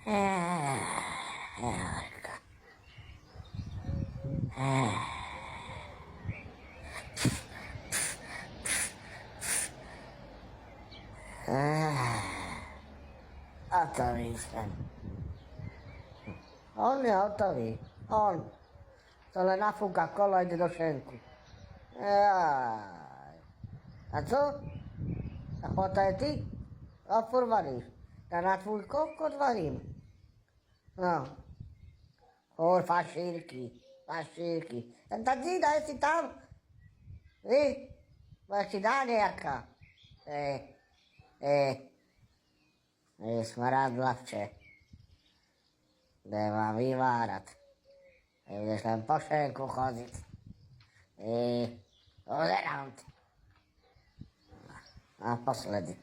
Jajka. Hotový jsem. On je hotový. On. To len nafúka kolo a ide do šenku. Jaj. A co? A chota je ty? A furt varíš. Ja na tvůj kokot varím. No. Furt fašírky. Fašírky. Ta dída, jsi tam? Vy? Máš si dá nejaká? Smradlavče. Kde mám vyvárať. Budeš len po šenku chodiť. Pozerám ti. Naposledy.